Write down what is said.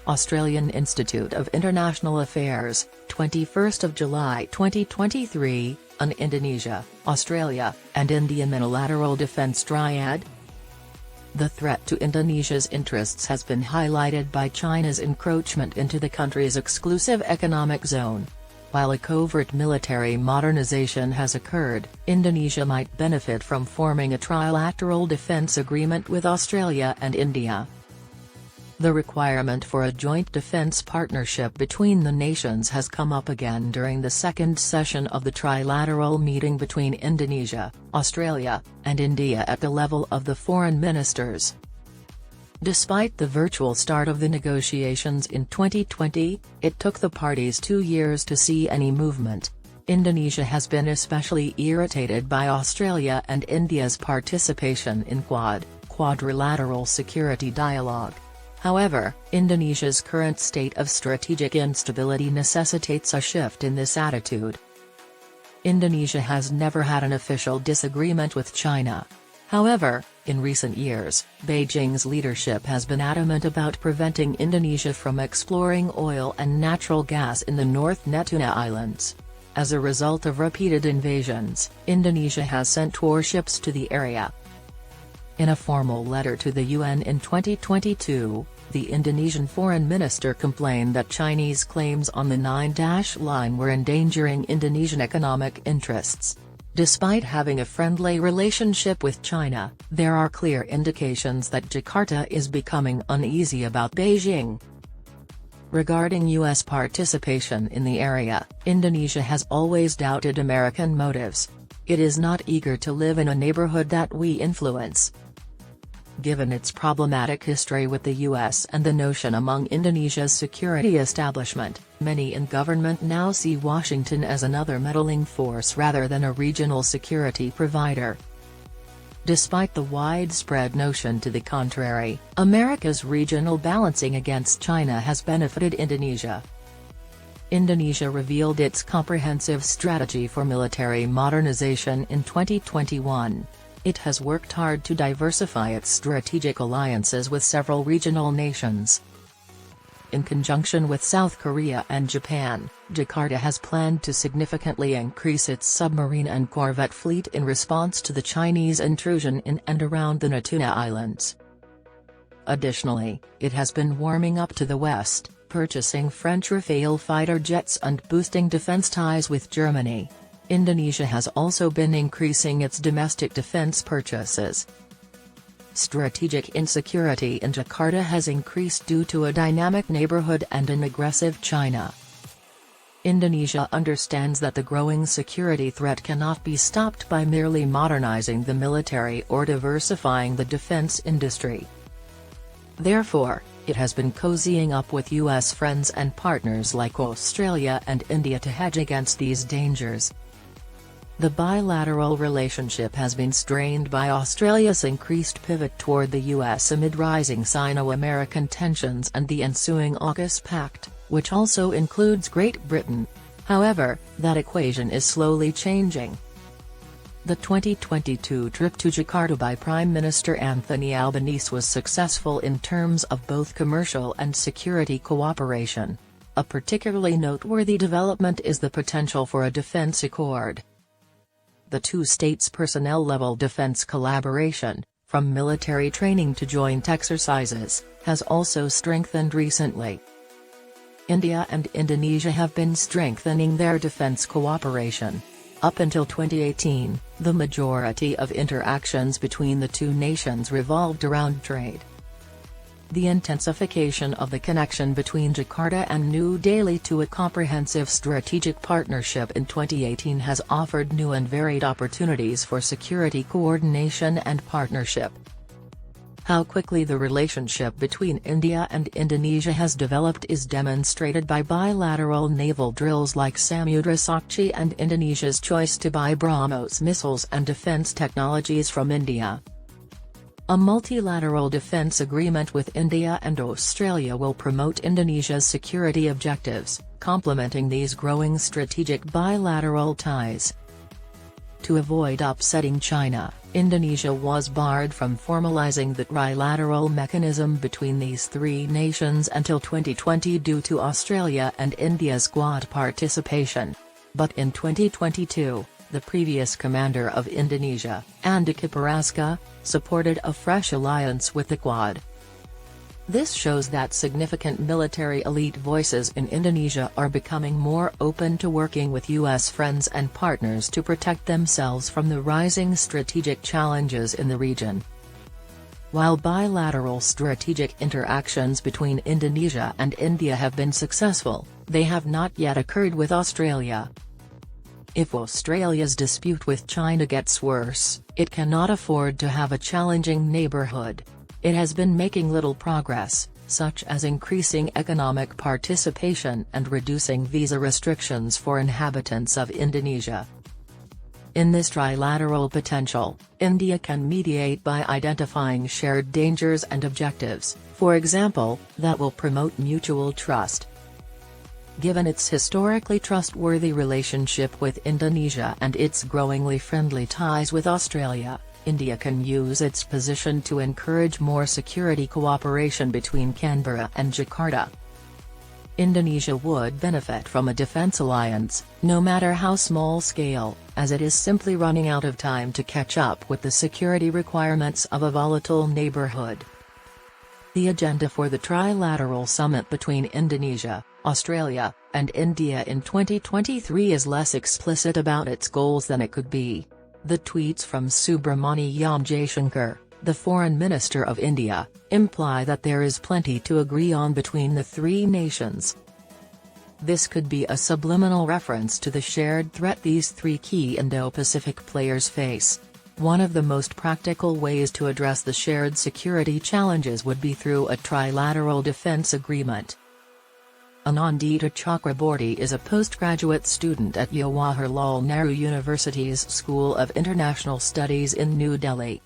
Australian Institute of International Affairs, 21st of July 2023, on Indonesia, Australia, and India Minilateral Defence Triad. The threat to Indonesia's interests has been highlighted by China's encroachment into the country's exclusive economic zone. While a covert military modernization has occurred, Indonesia might benefit from forming a trilateral defence agreement with Australia and India. The requirement for a joint defence partnership between the nations has come up again during the second session of the trilateral meeting between Indonesia, Australia, and India at the level of the foreign ministers. Despite the virtual start of the negotiations in 2020, it took the parties 2 years to see any movement. Indonesia has been especially irritated by Australia and India's participation in Quadrilateral Security Dialogue. However, Indonesia's current state of strategic instability necessitates a shift in this attitude. Indonesia has never had an official disagreement with China. However, in recent years, Beijing's leadership has been adamant about preventing Indonesia from exploring oil and natural gas in the North Natuna Islands. As a result of repeated invasions, Indonesia has sent warships to the area. In a formal letter to the UN in 2022, the Indonesian foreign minister complained that Chinese claims on the Nine-Dash Line were endangering Indonesian economic interests. Despite having a friendly relationship with China, there are clear indications that Jakarta is becoming uneasy about Beijing. Regarding U.S. participation in the area, Indonesia has always doubted American motives. It is not eager to live in a neighborhood that we influence. Given its problematic history with the US and the notion among Indonesia's security establishment, many in government now see Washington as another meddling force rather than a regional security provider. Despite the widespread notion to the contrary, America's regional balancing against China has benefited Indonesia. Indonesia revealed its comprehensive strategy for military modernization in 2021. It has worked hard to diversify its strategic alliances with several regional nations. In conjunction with South Korea and Japan, Jakarta has planned to significantly increase its submarine and corvette fleet in response to the Chinese intrusion in and around the Natuna Islands. Additionally, it has been warming up to the west, purchasing French Rafale fighter jets and boosting defense ties with Germany. Indonesia has also been increasing its domestic defense purchases. Strategic insecurity in Jakarta has increased due to a dynamic neighborhood and an aggressive China. Indonesia understands that the growing security threat cannot be stopped by merely modernizing the military or diversifying the defense industry. Therefore, it has been cozying up with U.S. friends and partners like Australia and India to hedge against these dangers. The bilateral relationship has been strained by Australia's increased pivot toward the US amid rising Sino-American tensions and the ensuing AUKUS Pact, which also includes Great Britain. However, that equation is slowly changing. The 2022 trip to Jakarta by Prime Minister Anthony Albanese was successful in terms of both commercial and security cooperation. A particularly noteworthy development is the potential for a defense accord. The two states' personnel-level defense collaboration, from military training to joint exercises, has also strengthened recently. India and Indonesia have been strengthening their defense cooperation. Up until 2018, the majority of interactions between the two nations revolved around trade. The intensification of the connection between Jakarta and New Delhi to a comprehensive strategic partnership in 2018 has offered new and varied opportunities for security coordination and partnership. How quickly the relationship between India and Indonesia has developed is demonstrated by bilateral naval drills like Samudra Sakti and Indonesia's choice to buy BrahMos missiles and defense technologies from India. A multilateral defense agreement with India and Australia will promote Indonesia's security objectives, complementing these growing strategic bilateral ties. To avoid upsetting China, Indonesia was barred from formalizing the trilateral mechanism between these three nations until 2020 due to Australia and India's Quad participation. But in 2022, the previous commander of Indonesia, Andika Paraska, supported a fresh alliance with the Quad. This shows that significant military elite voices in Indonesia are becoming more open to working with U.S. friends and partners to protect themselves from the rising strategic challenges in the region. While bilateral strategic interactions between Indonesia and India have been successful, they have not yet occurred with Australia. If Australia's dispute with China gets worse, it cannot afford to have a challenging neighbourhood. It has been making little progress, such as increasing economic participation and reducing visa restrictions for inhabitants of Indonesia. In this trilateral potential, India can mediate by identifying shared dangers and objectives, for example, that will promote mutual trust. Given its historically trustworthy relationship with Indonesia and its growingly friendly ties with Australia, India can use its position to encourage more security cooperation between Canberra and Jakarta. Indonesia would benefit from a defence alliance, no matter how small scale, as it is simply running out of time to catch up with the security requirements of a volatile neighbourhood. The agenda for the trilateral summit between Indonesia, Australia, and India in 2023 is less explicit about its goals than it could be. The tweets from Subrahmanyam Jaishankar, the Foreign Minister of India, imply that there is plenty to agree on between the three nations. This could be a subliminal reference to the shared threat these three key Indo-Pacific players face. One of the most practical ways to address the shared security challenges would be through a trilateral defense agreement. Anandita Chakraborty is a postgraduate student at Jawaharlal Nehru University's School of International Studies in New Delhi.